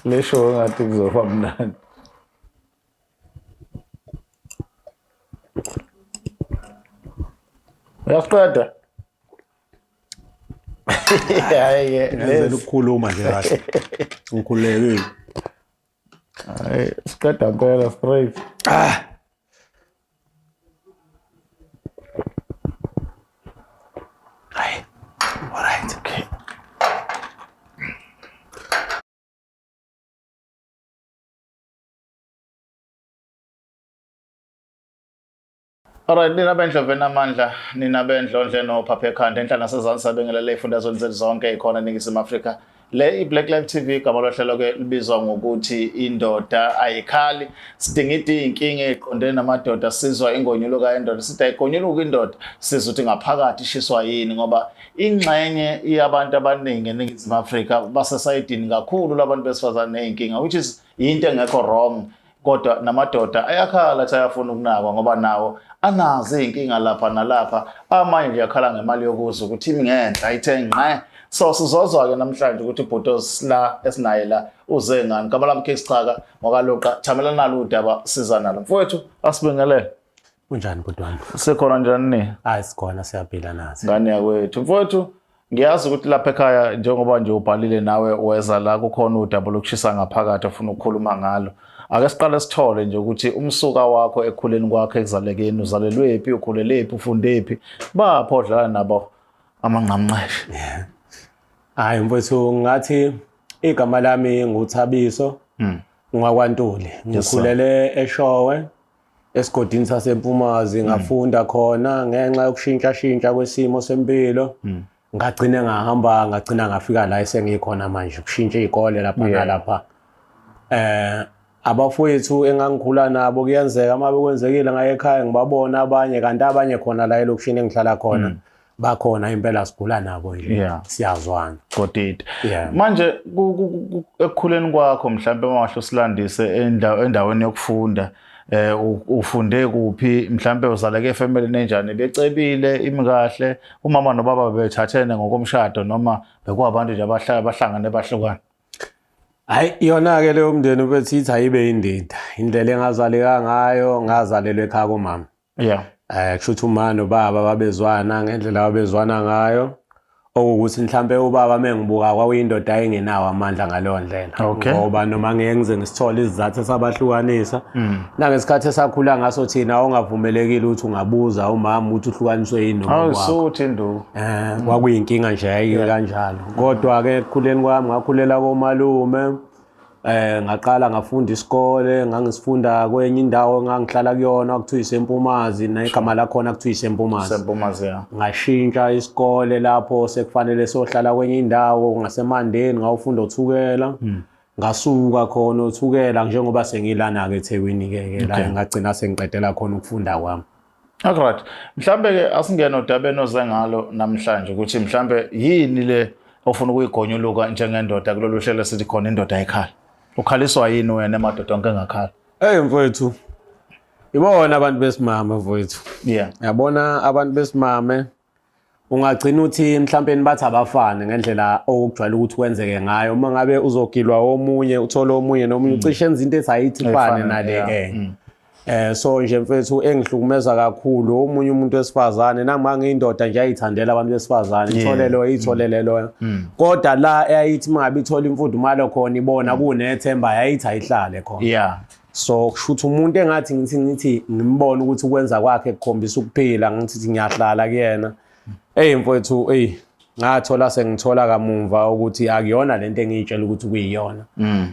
Lesho ngathi kuzofa mnandi. Uyaqeda? Hayi ngenzela ukukhuluma nje kahle. Ngikhululekile. Hayi siqeda impela straight. Hayi. All right. Okay. Alright, nina bendlo venamandla, nina bendlo nje nophaphe ekhanda enhla nasezantsi sabingelela ifundazweni zethu zonke ikhona eNingizimu Afrika. Le iBlack Live TV igama lohlelo ke libizwa ngokuthi indoda ayikhali. Sidingida inkinga eqondene namadoda sizwa ingonyuluko kaindoda. Sithi ayigonyuluko indoda sizwa ukuthi ngaphakathi ishiswa yini ngoba ingxenye yabantu abaningi eNingizimu Afrika basesayidini kakhulu labantu besifazane neinkinga, which is into engekho wrong. Kodwa namadoda ayakhala athi ayafuna ukunakwa ngoba nawo anazi inkinga lapha nalapha. Amanye nje yakhala ngemali yokuza ukuthi imingenhla ithe ngqe. So sizozwa ke namhlanje ukuthi ubhutosi la esinaye la uze ngani. Igama lami Kesichaka ngokaloqa thamela nalo udaba siza nalo. Mfowethu asibingelele. Kunjani kodwa? Sikhona njani ni? Hayi sikhona siyaphila nathi. Ngani yakwethu. Mfowethu ngiyazi ukuthi lapha ekhaya njengoba nje ubhalile nawe weza la kukhona udaba lokushisa ngaphakathi ofuna ukukhuluma ngalo. Ake siqale sithole nje ukuthi umsuka wakho ekhuleni kwakhe ekuzalekeni uzalelwephi ukhulelephi ufundephi baphodlana nabo amanqamqeshe. Hayi mfowethu ngathi igama lami nguThabiso ngakwaNtuli. Ngikhulele eShowe esigodini saseMpumazi ngafunda khona ngenxa yokushintsha kwesimo sempilo. Ngagcina ngafika la esengikhona manje ukushintsha izikole lapha nalapha. Abafowethu engangikhula nabo kuyenzeka uma bekwenzekile ngaye ekhaya ngibabona abanye kanti abanye khona la elokushini engihlala khona bakhona impela sigula nabo nje siyazwana. Got it. Manje ekukhuleni kwakho mhlawumbe mawasho silandise endaweni yokufunda ufunde kuphi mhlawumbe uzaleke efamily enjani becebile imikahle umama nobaba bethathene ngokomshado noma bekwabantu nje abahlangane bahlukana? Hayi yona ke leyo mndeni ubethi ithi ayibe indida indlela engazaleka ngayo ngazalelwe ekhaya komama. Kushuthi uma nobaba babezwana ngendlela babezwana ngayo okuthi mhlambe ubaba mengibuka kwakuyindoda ayingenawo amandla ngaleyo ndlela ngoba noma ngeke ngize ngisithole izizathu esabahlukanisa nangesikhathi esakhula ngaso thina ongavumelekile ukuthi ungabuza umama ukuthi uhlukaniswe yini noma awusuthi nduku kwakuyinkinga nje ayike kanjalo. Kodwa ke ekukhuleni kwami ngakhulela komalume ngaqala ngafunda isikole ngangisifunda kwenye indawo engangihlala kuyona kuthiwa iseMpumazi negama lakhona kuthiwa iseMpumazi. Ngashintsha isikole lapho sekufanele sohlala kwenye indawo ngaseMandeni ngawufunda uthukela ngasuka khona uthukela njengoba sengilana ke eThekwini ke la ngagcina sengiqedela khona ukufunda kwami. Alright, mhlambe ke asingena odabeni oze ngalo namhlanje ukuthi mhlambe yini le ofuna ukuyigonyuluka njengendoda kulolu hlelo sithi khona indoda ayikhali. Ukhaliswa yini wena emadoda onke engakhala? Mfowethu. Ibona abantu besimame mfowethu. Yabona abantu besimame ungagcina uthi mhlawumbe bathi abafane ngendlela okujwayele ukuthi kwenzeke ngayo. Uma ngabe uzogilwa omunye uthola omunye nomunye ucishe enza into esayithi ifane nale so nje mfethu engihlukumeza kakhulu omunye umuntu wesifazane nami ngiyindoda nje ayithandela abantu besifazane itholele lo kodwa la eyayithi mangabe ithola imfudumalo khona ibona kunethemba yayithi ayihlale khona. So kushuthi umuntu engathi ngithi ngimbona ukuthi ukwenza kwakhe kukhombisa ukuphila ngithi ngiyahlala kuyena. Mfowethu ngathola sengithola kamuva ukuthi akuyona lento engiyitshela ukuthi kuyiyona.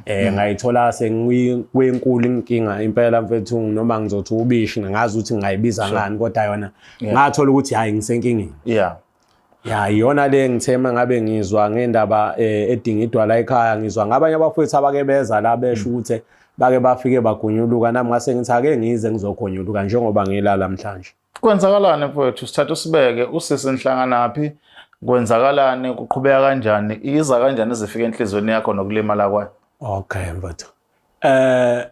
Ngayithola sengikwenkulu inkinga impela mfethu noma ngizothi ubishi ngazi ukuthi ngayibiza ngani kodwa yona ngathola ukuthi hayi ngisenkingeni. Iyona le ngithema ngabe ngizwa ngendaba edingidwa la ekhaya ngizwa ngabanye abafowethu abake beza la besho ukuthi bake bafike bagonyuluka nami ngase ngithi ake ngize ngizogonyuluka njengoba ngilala namhlanje. Kwenzakalani mfowethu sithatha usibeke usisi nhlanganaphi kwenzakalani kuqhubeka kanjani iza kanjani ezifika enhlizweni yakho nokulimala kwayo? Mfowethu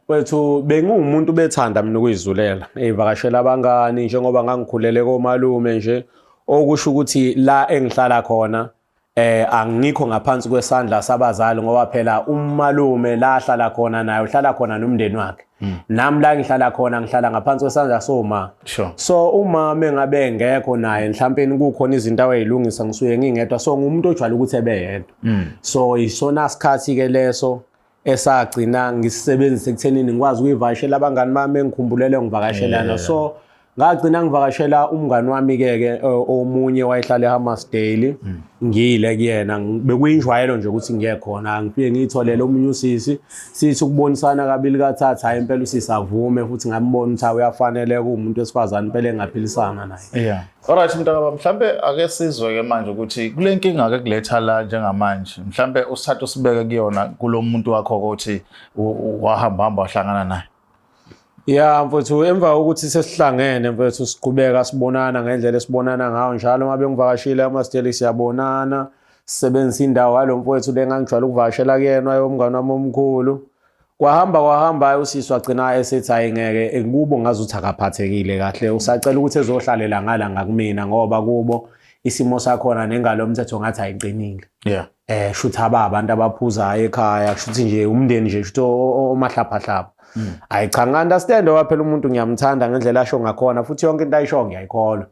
wethu bengumuntu bethanda mina ukuyizulela evakashela abangani njengoba ngangikhulele komalume nje okusho ukuthi la engihlala khona angikho ngaphansi kwesandla sabazali ngoba phela umalume la hlala khona naye uhlala khona nomndeni wakhe nami la ngihlala khona ngihlala ngaphansi kwesandla soma so uma mengabe engekho naye mhlawumbe kukhona izinto awayilungisa ngisuye ngingedwa so ngumuntu ojwayele ukuthi ebeyedwa so isona sikhathi ke leso esagcina ngisebenzise ekuthenini ngikwazi ukuyivakashela abangani bami engikhumbulele ngivakashelana so ngagcina ngivakashela umngani wami ke omunye wayehlala eHammersdale ngile kuyena bekuyinjwayelo nje ukuthi ngiye khona ngifike ngitholele omunye usisi sithi ukubonisana kabili kathathu hayi impela usisi avume futhi ngambona ukuthi uyafanele kuumuntu wesifazane impela engaphilisana naye alright mntaka mhlambe ake sizwe ke manje ukuthi kule nkinga ke kuletha la njengamanje mhlambe usithatha usibeke kuyona kulomuntu wakho ukuthi wahamba wahlangana naye mfowethu emva ukuthi sesihlangene mfowethu siqhubeka sibonana ngendlela esibonana ngayo njalo uma bengivakashile eHammersdale siyabonana sisebenzisa indawo yalo mfowethu lengangijwayele ukuvakashela kuyena yomngane wami omkhulu kwahamba usisi wagcina esethi hayi ngeke kubo ngazuthi akaphathekile kahle usacela ukuthi ezohlalela ngala ngakumina ngoba kubo isimo sakhona nengalo umthetho ngathi ayiqinile shuthi abantu abaphuzayo ekhaya shuthi nje umndeni nje shuthi omahlaphahlapha hayi cha ngi-understand ngoba phela umuntu ngiyamthanda ngendlela asho ngakhona futhi yonke into ayisho ngiyayikholwa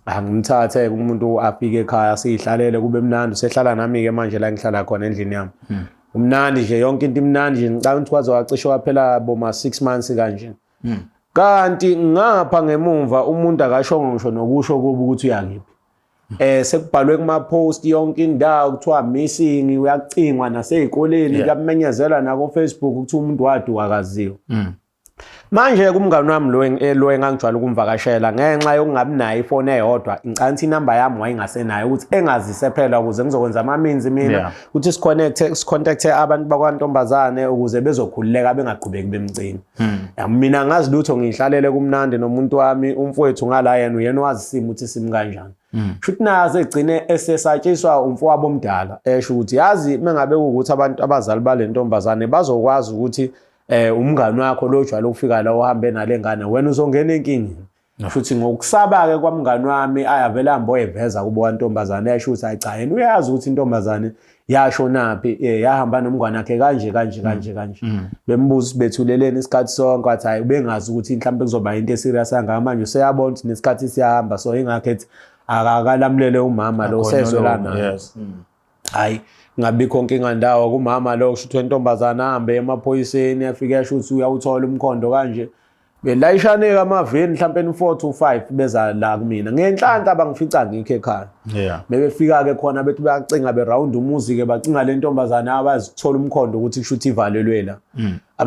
angimthathe umuntu afike ekhaya sihlalele kube mnandi sehlala nami-ke manje la ngihlala khona endlini yami umnandi nje yonke into imnandi nje ngicabanga ukuthi kwaze wacishe waphela boma 6 months kanje kanti ngapha ngemuva umuntu akashongo ngisho nokusho kubi ukuthi uyakiphi sekubhalwe kuma-post yonke indawo kuthiwa missing uyakucingwa nasey'koleni kuyamenyezelwa nako Facebook ukuthi umuntu waduka akaziwa manje kumngani wami lo engangijwayele ukumvakashela ngenxa yokungabi nayo ifoni eyodwa ngicabanga ukuthi inamba yami wayengasenayo ukuthi engazise phela ukuze ngizokwenza amaminzi mina ukuthi sicontacte abantu bakwantombazane ukuze bezokhululeka bengaqhubeki bemcina mina ngazi lutho ngihlalele kumnandi nomuntu wami umfowethu ngala yena wazisima ukuthi simi kanjani shuthi naze egcine esesatshiswa umfowabo omdala esho ukuthi yazi mengabe ukuthi abantu abazali balentombazane bazokwazi ukuthi umngani wakho lo ojwayele ukufika la uhambe nalengane wena uzongena enkingeni futhi ngokusaba ke kwamngani wami ayavela hambo eveza kubo wantombazane yasho ukuthi cha yena uyazi ukuthi intombazane yashonaphi yahamba nomngane wakhe kanje bembuza bethuleleni isikhathi sonke wathi hayi bengazi ukuthi mhlawumbe kuzoba into eserious kangaka manje useyabona ukuthi nesikhathi siyahamba so ingakhethi akakalamulele umama lo sezwelana hayi ngabikho nkinga ndawo kumama lo kusho ukuthi intombazana ahambe emaphoyiseni afike yasho ukuthi uyawuthola umkhondo kanje belayishane amaveni mhlawumbe 4 to 5 beza la kumina ngenhlanhla bangifica ngikho ekhaya bebefika ke khona bethi bayacinga beround umuzi ke bacinga le ntombazana abazithola umkhondo ukuthi kusho ukuthi ivalelwe la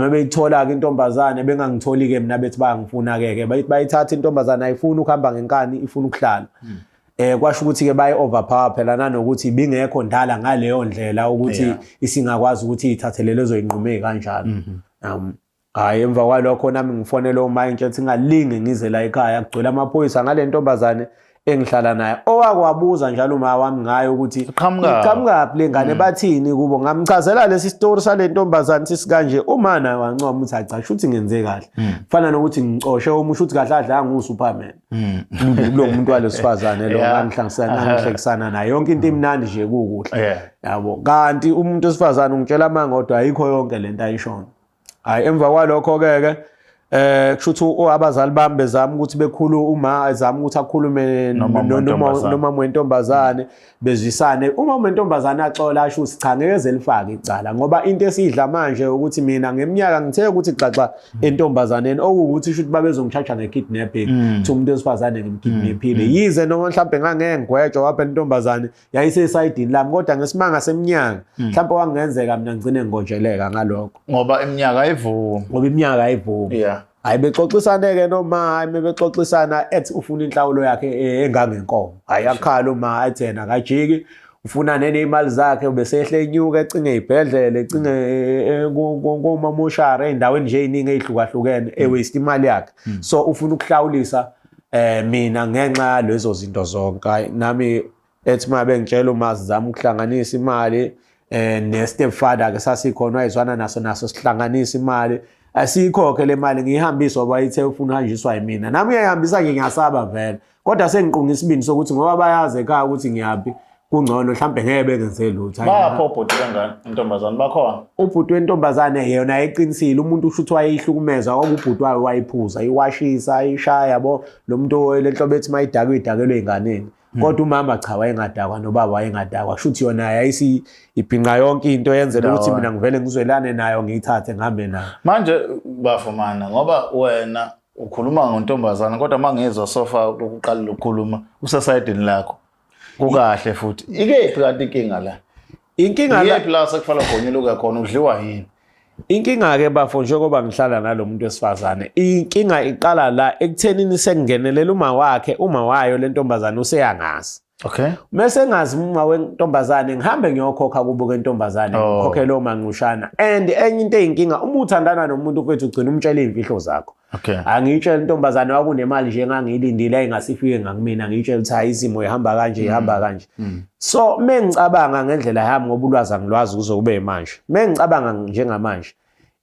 beyithola ke intombazane bengangitholi ke mina bethi bayangifuna ke bayithatha intombazana ayifuni ukuhamba ngenkani ifuna ukuhlala kwasho ukuthi ke bayi overpower phela nanokuthi bingekho ndala ngaleyo ndlela ukuthi isingakwazi ukuthi ithathelele lezo inqume kanjalo hayi emva kwalokho nami ngifonela umayintshe ethi ngalinge ngize la ekhaya kugcwele amaphoyisa ngale ntombazane engihlala naye owakwabuza njalo uma wami ngayo ukuthi iqhamukapi lengane bathini kubo ngamchazela lesi story sale ntombazane sisikanje uma naye wancoma ukuthi acha shuthi ngenze kahle fana nokuthi ngicoshe umusho ukuthi kahle adla nguSuperman lo muntu walesifazane lo ngamhlangisana naye yonke into imnandi nje kukuhle yabo kanti umuntu wesifazane ungitshela mangodwa ayikho yonke lento ayishona hayi emva kwalokho ke kushuthi abazali bami bezama ukuthi bekhuluma azama ukuthi akhulume noma wentombazane bezwisane uma wentombazane axola asho ukuthi cha ngeke zelifake icala ngoba into esidla manje ukuthi mina ngeminyaka ngithe ukuthi xaxa entombazaneni okuwukuthi shuthi babezongithatha ngekidnapping ukuthi umuntu wesifazane ngimkidnappile yize noma mhlawumbe ngangeke ngigwetshwa waphela intombazane yayisesayidini lami kodwa ngesimanga seminyaka mhlawumbe wangenzeka mina ngicine ngonjeleka ngalokho ngoba iminyaka ayivumi hayi bexoxisane ke noma hayi bexoxisana ethi ufuna inhlawulo yakhe engangenkomo hayi akhala uma athena kajiki ufuna nemali zakhe ubesehle enyuka ecinge ibhedlele ecinge ngomamoshara endaweni nje eziningi ezihlukahlukene ewaste imali yakhe so ufuna ukuhlawulisa mina ngenxa lezo zinto zonke hayi nami ethi mabe ngitshela uma sizama ukuhlanganisa imali ne-stepfather ke sasikhona wayizwana naso sihlanganisa imali asikhokhe le mali ngihambiswa bayithe ufuna uhanjiswa yimina nami uyayihambisa nje ngiyasaba vele kodwa sengiqunga isibindi sokuthi ngoba bayazi ekhaya ukuthi ngiyaphi kungcono mhlambe ngeke bengenze lutho. Bapho ubhuti kangani intombazane bakhona? Ubhuti wentombazane yona ayiqinisile umuntu ushuthi wayehlukumeza ubhuti wayo wayiphuza iwashisa ayishaya yabo lo muntu lenhlobo ethi mayidakwe idakelwe einganeni. Kodwa umama cha wayengadakwa nobaba wayengadakwa shuthi yona yayisi ibhinqa yonke into yenzela ukuthi mina ngivele ngizwelane nayo ngiyithathe ngihambe nayo. Manje bafumana ngoba wena ukhuluma ngontombazana kodwa mangezwe sofa ukuqala ukukhuluma usesayidini lakho kukahle futhi ikephi kanti inkinga la? Inkinga la la sekufala gonyuluka khona udliwa yini? Inkinga ke bafo njengoba ngihlala nalomuntu wesifazane inkinga iqala la ekuthenini sengingenelela uma wayo lentombazane useyangazi. Okay. Mase ngazi uma wentombazane ngihambe ngiyokhokha kubo kentombazane ngikhokhela omanqushana and enye into eyinkinga uma uthandana nomuntu mfethu ugcina umtshela izimfihlo zakho. Okay. Angitshela intombazane wakunemali nje engangiyilindile ayingasifike ngakimina ngitshela ukuthi hayi izimo ihamba kanje ihamba kanje. So mengicabanga ngendlela yami ngoba ulwazi angilwazi kuzokube manje. Mengicabanga njengamanje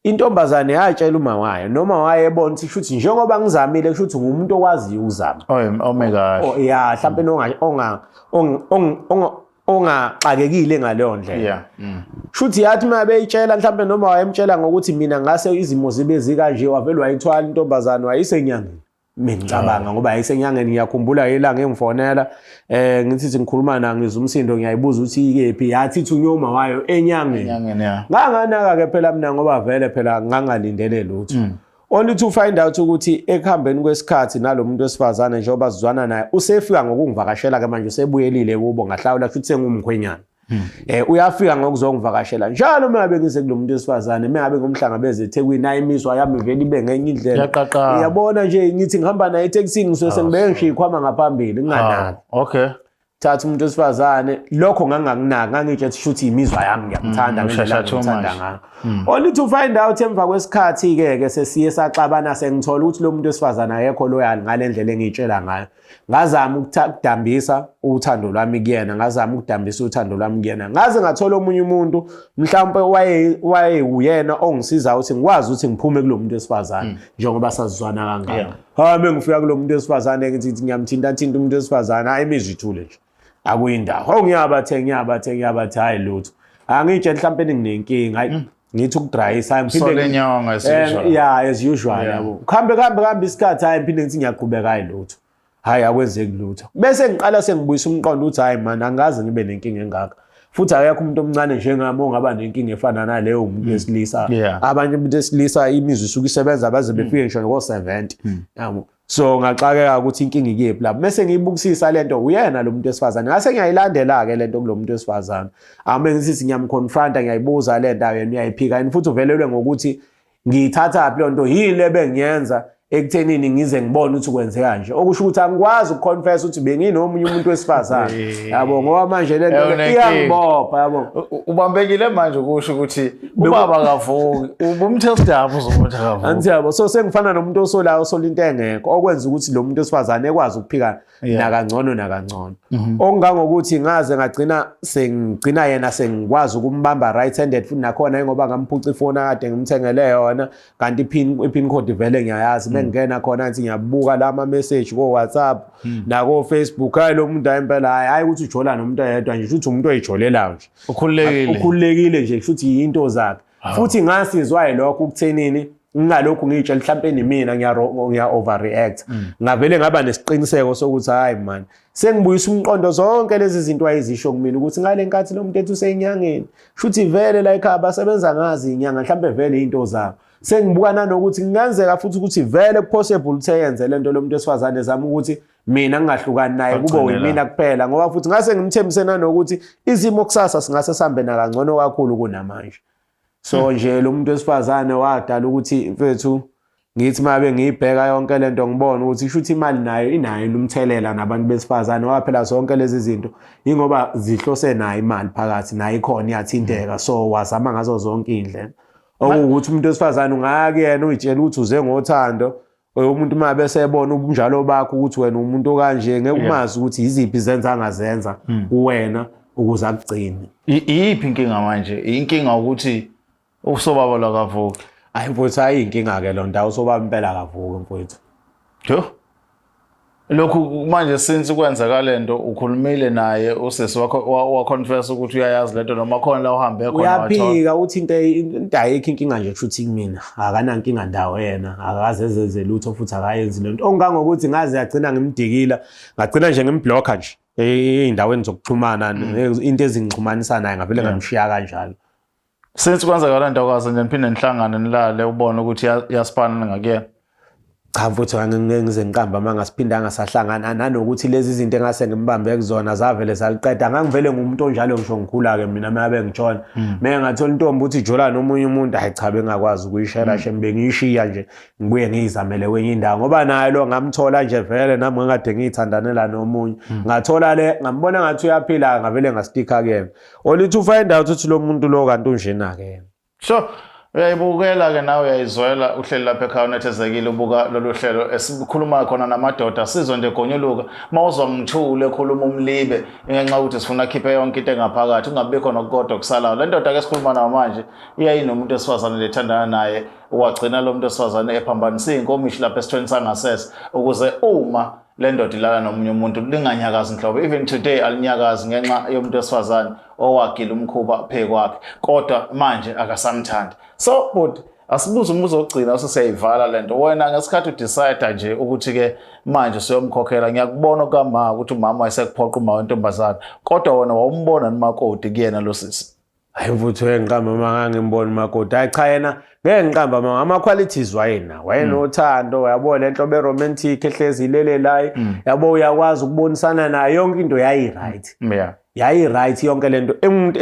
intombazane yatshela uma wayo noma wayebona ukuthi shuthi njengoba ngizamile shuthi ngumuntu okwaziyo ukuzama. Omega. Oh yeah mhlambe ongaxakekile ngaleyo ndlela. Yeah. Shuthi yathi mabeyitshela mhlambe noma wayemtshela ngokuthi mina ngase izimo zibe zikanje wavele wayithwala intombazane wayisenyangeni. Mina ngicabanga ngoba yayisenyangeni ngiyakhumbula ilanga engifonela ngithi ngikhuluma nayo ngizwa umsindo ngiyayibuza ukuthi ikephi yathi thunyoma wayo enyangeni. Nganganaka ke phela mina ngoba vele phela ngangalindele lutho. Only to find out ukuthi ekuhambeni kwesikhathi nalomuntu wesifazane njengoba sizwana naye usefika ngokungivakashela ke manje usebuyelile kubo ngahlawula futhi sengumkhwenyana. Uyafika ngokuzongivakashela njalo mengabe ngize kulomuntu wesifazane mengabe ngomhlangabeze eThekwini nayi imizwa yami vele ibe ngenye indlela. Uyabona nje ngithi ngihamba naye eTaxini ngisuke ngibeke ngishiya ikhwama ngaphambili nginganaki. Okay. Thatha umuntu wesifazane lokho ngangakunaki ngangitshe shuthi imizwa yami ngiyamthanda ngendlela ngithanda ngayo. Only to find out emva kwesikhathi ke sesiye saxabana sengithola ukuthi lo muntu wesifazane ayekho loyal ngalendlela engitshela ngayo. Ngazama ukudambisa uthando lwami kuyena ngazama ukudambisa uthando lwami kuyena ngaze ngathola omunye umuntu mhlawumbe wayeyena ongisiza ukuthi ngikwazi ukuthi ngiphume kulomuntu wesifazane njengoba sazizwana kangaka. Hambe ngifika kulomuntu wesifazane ngithi ngiyamthinta umuntu wesifazane hayi imizwa ithule nje. Akuyindawo ngiyabathe hayi lutho angitshe mhlawumbe nginenkinga ngithi ukudrayisa ngiphinde lenyonga as usual yabo khambe isikhathi hayi ngiphinde ngithi ngiyaqhubeka hayi lutho hayi akwenzeki lutho bese ngiqala sengibuyisa umqondo uthi hayi man angaze ngibe nenkinga engaka futhi akekho umuntu omncane njengami ongaba nenkinga efana naleyo umuntu wesilisa abanye umuntu wesilisa imizwa isuka isebenza baze befike ngisho ngo-70 yabo. So ngaxakeka ukuthi inkinga ikephi lapho bese ngiyibukisisa lento uyena lo muntu wesifazane ngase ngiyayilandela ke lento kulo muntu wesifazane ame ngithi ngiyamconfronta ngiyayibuza lento yena uyayiphika and futhi uvelelwe ngokuthi ngiyithatha phi lonto yini lebengiyenza ekuthenini ngize ngibone ukuthi kwenzeka nje okusho ukuthi angikwazi ukuconfess ukuthi benginomunye umuntu wesifazane yabo ngoba manje lento iyangibopha yabo ubambekile manje ukusho ukuthi ubaba kavuki ubumthestabo uzomuthi kavuki anti yabo so sengifana nomuntu osolayo osola into engekho okwenza ukuthi lo muntu wesifazane ekwazi ukuphika nakangcono okungangokuthi ngaze ngagcina yena sengikwazi ukumbamba right handed futhi nakhona ngoba ngamphuca ifoni akade ngimthengele yona kanti ipin code vele ngiyayazi ngena khona ngithi ngiyabuka lama message ko WhatsApp na ko Facebook hayi lo muntu ayempela hayi ukuthi ujola nomuntu ayedwa nje uthi umuntu oyijolelayo nje ukhululekile nje futhi into zakhe futhi ngasizwa yilokho ukuthenini ngalokho ngitshela mhlawumbe mina ngiya overreact ngavele ngaba nesiqiniseko sokuthi hayi man sengibuyisa umqondo zonke lezi zinto ayizisho kumina ukuthi ngale nkathi lo muntu ethu useyinyangeni futhi vele la ekhaya basebenza ngazi inyanga mhlawumbe vele into zabo sengibuka nanokuthi ngingenzeka futhi ukuthi vele possible ukuthi yenze lento lo muntu wesifazane zama ukuthi mina ngingahlukani naye kube yimina kuphela ngoba futhi ngase ngimthembise nanokuthi izimo kusasa singase sihambe na kangcono kakhulu kunamanje. So nje lo muntu wesifazane wadala ukuthi mfethu ngithi mabe ngiyibheka yonke lento ngibona ukuthi ishuthi imali nayo inayo umthelela nabantu besifazane waphela zonke lezi zinto ingoba zihlose nayo imali phakathi nayo ikhona iyathinteka so wazama ngazo zonke indlela okuthi umuntu wesifazane ungake yena uyitshela ukuthi uze ngothando umuntu mabe sebona ubunjalo bakho ukuthi wena umuntu kanje ngeke umazi ukuthi iziphi izenza angazenza kuwena ukuze akugcine. Iyiphi inkinga manje? Inkinga ukuthi usobaba la kavuki. Hayi mfowethu hayi inkinga ke lo ndawo usobaba impela kavuki mfowethu. lokhu manje since kwenzeka lento ukhulumile naye usisi wakho wa confess ukuthi uyayazi lento noma khona la uhambe khona uyaphika uthi into ayikho inkinga nje kushuthi kumina akanankinga ndawo yena akaze ezeze lutho futhi akayenzi lento ongangokuthi ngaze yagcina ngimdikila ngagcina nje ngimblocka nje eindaweni zokuxhumana into ezingixhumanisa naye ngavele ngamshiya kanjalo. Since kwenzeka lento kwaze nje niphinde nihlangane nilale ubone ukuthi yasipana ngakuyena. Cha mfuthu ngize ngiqamba mangasiphinda sahlangana nanokuthi lezi zinto engase ngimbambe kuzona zavele saliqeda ngangivele ngumuntu onjalo ngisho ngikhula ke mina mabe ngitshona meke ngathola intombi uthi jola nomunye umuntu hayi cha bengakwazi ukuyishera shembe ngiyishiya nje ngibuye ngizamele kwenye indawo ngoba naye lo ngamthola nje vele nami ngikade ngithandanela nomunye ngathola le ngambona ngathi uyaphila ngavele ngasticka kuyena olithi ufind out ukuthi lo muntu lo kanti unjena ke sure. Uyayibukela ke nawe uyayizwela uhleli lapha ekhaya unethezekile ubuka lolu hlelo esikhuluma khona namadoda sizwe nje gonyuluka mawuzwa ngithule ekhuluma umlibe ngenxa ukuthi sifuna khiphe yonke into engaphakathi ungabikho nokukodwa kusalayo le ndoda ke sikhuluma nayo manje iyayinomuntu esifazane lethandana naye wagcina lo muntu esifazane ephambanisa inkomishi lapha esithweni sangasese ukuze uma le ndoda ilala nomunye umuntu linganyakazi inhlobo even today alinyakazi ngenxa yomuntu esifazane owagila umkhuba phe kwakhe kodwa manje akasamthandi. So but asibuze umbuzo ogcina usiseyivala lento wena ngesikhathi udecide nje ukuthi ke manje siyomkhokhela ngiyakubona kama ukuthi umama wayesekuphoqa uma wentombazana kodwa wona wawumbona nomakoti kuyena lo sisi. Hayi mfuthu ngiqamba mangangimbona umakoti hayi cha yena ngeke ngiqamba ama qualities wayenothando yabona lenhlobo eromantic ehlezi ilele la yabo uyakwazi ukubonisana nayo yonke into yayi right yayi right yonke lento umuntu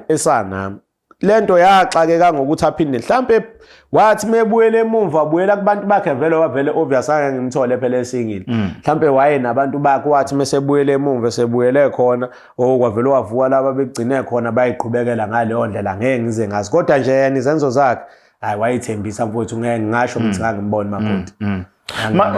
esanami lento yaxakeka ngokuthi aphinde mhlambe wathi mebuyele emuva abuyela kubantu bakhe vele wavele obvious ake ngimthole phela esingile mhlambe waye nabantu bakhe wathi mesebuyele emuva sebuyele khona okwavele wavuka laba begcine khona bayiqhubekela ngaleyo ndlela ngeke ngize ngazi kodwa nje yena izenzo zakhe hayi wayithembisa mfowethu ngeke ngisho ukuthi ngangimbona makoti.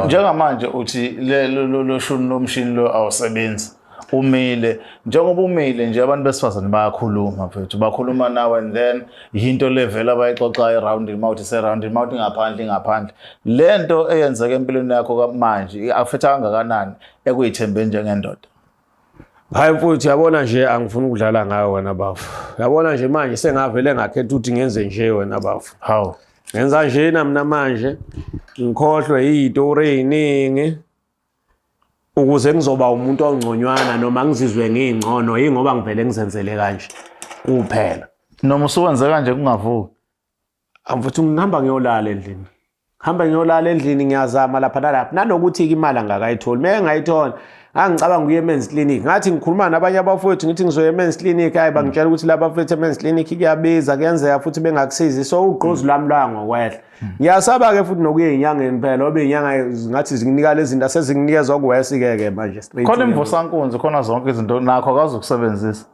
Njengamanje uthi lo shuni lomshini lo awusebenzi umile njengoba umile nje abantu besifazane bayakhuluma mfethu bakhuluma nawe and then into level abayixoxa around mouth around mouth ngaphandle lento eyenzeka empilweni yakho manje afetha kangakanani ekuyithembe njengendoda. Hayi mfuthu yabona nje angifuni ukudlala ngayo wena bafu yabona nje manje sengavele ngakhetha ukuthi ngenze nje wena bafu how ngenza nje nami manje ngikhohlwe izitori eziningi ukuze ngizoba umuntu ongconywana noma ngizizwe ngingcono yingoba ngivele ngizenzele kanje kuphela noma usuwenze kanje kungavuki amfuthi ngihamba ngiyolala endlini ngiyazama lapha nalapha nanokuthi imali angakayitholi meke ngayithola angicabanga ukuye men's clinic ngathi ngikhuluma nabanye abafowethu ngithi ngizoya men's clinic hayi bangitshela ukuthi laba bafethu men's clinic kuyabiza kuyenzeka futhi bengakusizi so ugqozi lami la ngokwehla ngiyasaba ke futhi nokuye inyangeni phela obe inyanga ngathi zinginika lezi zinto asezinginikezwa kuwesi ke manje straight khona imvusankunzi khona zonke izinto nakho akazi ukusebenzisa.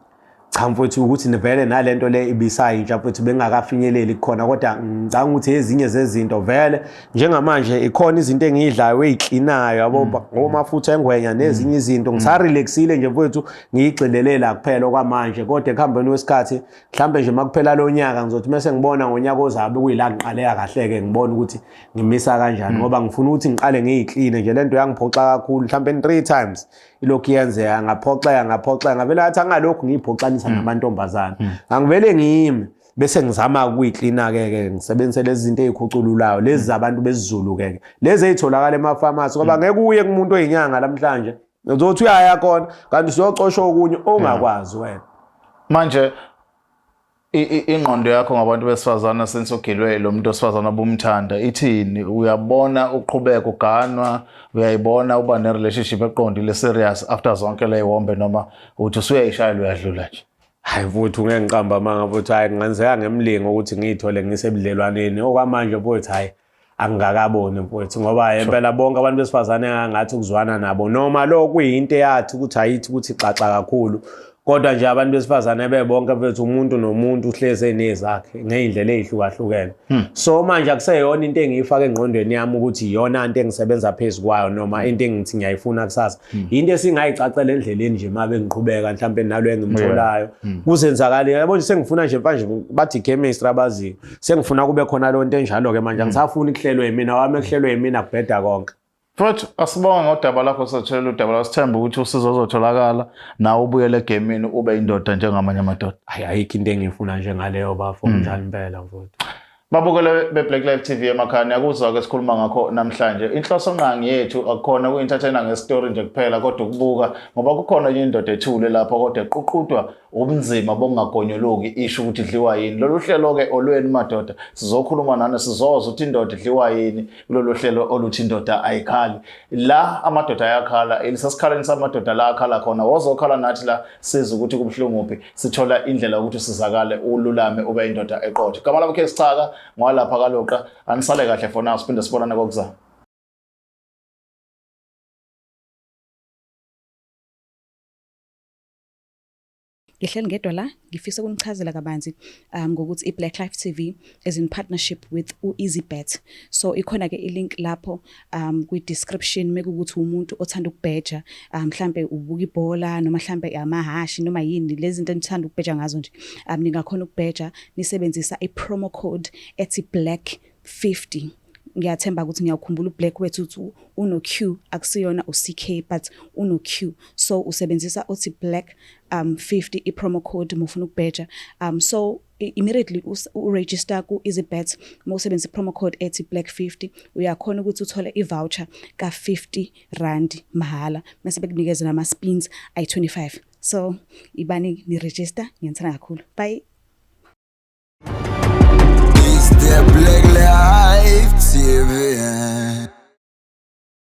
Cha mfowethu ukuthi nivele nalento le ibisayintsha mfowethu bengakafinyeleli khona kodwa ngicanga ukuthi ezinye zezinto vele njengamanje ikhona izinto engidlayo eziklinayo yabo ngomafutha engwenya nezinye izinto ngisarelaxile nje mfowethu ngiyigcilelela kuphela kwamanje kodwa ekuhambeni wesikhathi mhlambe nje makuphela lo nyaka ngizothi mase ngibona ngonyaka ozabe kuyila ngiqaleka kahle ke ngibona ukuthi ngimisa kanjani ngoba ngifuna ukuthi ngiqale ngiyikline nje lento yangiphoxa kakhulu mhlambe 3 times ilokhu yenzeka ngaphoxa ngavele athi angalokhu ngiyiphoxanisa namantombazana angivele ngiyime bese ngizama ukuyiklina ke ngisebenzise lezi zinto ezikhucululayo lezi zabantu besizulu ke lezi ezitholakala emafamasi ngoba ngeke uye kumuntu oyinyanga namhlanje uzothi uyaya khona kanti usiyocosha okunye ongakwazi wena manje ingqondo yakho ngabantu besifazana sensogilwe lo muntu osifazana obumthanda ithini uyabona uqhubeka uganwa uyayibona uba ne relationship eqondile serious after zonke le wombe noma uthi usuyayishayela uyadlula nje. Hayi mfowethu ngeke ngiqamba manga mfowethu hayi ngenzeka ngemlingo ukuthi ngiyithole ngisebudlelwaneni okwamanje mfowethu hayi angikakaboni mfowethu ngoba impela bonke abantu besifazane ngathi ukuzwana nabo noma lo kuyinto eyathi ukuthi ayithi ukuthi xaxa kakhulu kodwa nje abantu besifazane bebonke mfethu umuntu nomuntu uhleze nezakhe ngeindlela ezihlukahlukene so manje akuseyona into engiyifaka engqondweni yami ukuthi iyona into engisebenza phezulu kwayo noma into engithi ngiyayifuna kusasa into esingayicacela endleleni nje mabe ngiqhubeka mhlawumbe nalo engimtholayo kuzenzakala yabo nje sengifuna nje manje bathi chemistry abaziyo sengifuna kube khona lo nto enjalo ke manje angisafuni kuhlelwe yimina wami kuhlelwe yimina kubheda konke Futhi asibonge ngodaba lakho sethela udaba lakho sithemba ukuthi usizo uzotholakala nawe ubuyele egemini ube indoda njengamanye amadoda. Ayikho into engifuna njengaleyo bafo njalo impela mfowethu. Babukele be-Black Live TV emakhaya yakuzwa-ke sikhuluma ngakho namhlanje. Inhloso nqangi yethu akukhona ukuyintathela ngestory nje kuphela kodwa ukubuka ngoba kukhona indoda ethule lapho kodwa eququdwa ubunzima bokungagonyoloki isho ukuthi idliwa yini. Lolu hlelo-ke olweni madoda sizokhuluma nani sizozwa ukuthi indoda idliwa yini kulolu hlelo oluthi indoda ayikhali. La amadoda ayakhala elisasikhaleni samadoda la akhala khona wozokhala nathi la siza ukuthi kubuhlungu uphi sithola indlela ukuthi usizakale ululame ube indoda eqotho. Igama lami ke Sichaka ngwalapha kaloqa anisale kahle for now siphinde sibonane kokuzayo. Ngihleli ngedwa la ngifisa ukunichazela kabanzi ngokuthi iBlack Live TV is in partnership with uEasyBet. So ikhona ke ilink lapho kwi-description mekukuthi umuntu othanda ukubheja mhlambe ubuka ibhola noma mhlambe amahashi noma yini lezi zinto enithanda ukubheja ngazo nje ningakhona ukubheja nisebenzisa i-promo code ethi black50. Ngiyathemba ukuthi ngiyakhumbula uBlack wethu uthi uno Q akusiyona uCK but uno Q, so usebenzisa uthi black 50 i-promo code mufuna ukubheja so immediately uregister ku EasyBet mawusebenzisa i-promo code ethi black50 uyakhona ukuthi uthole i-voucher ka-50 rand mahala mase bekunikeza nama spins ay-25. So ibani ni register, ngiyathanda kakhulu. Bye. It's the Black Live TV.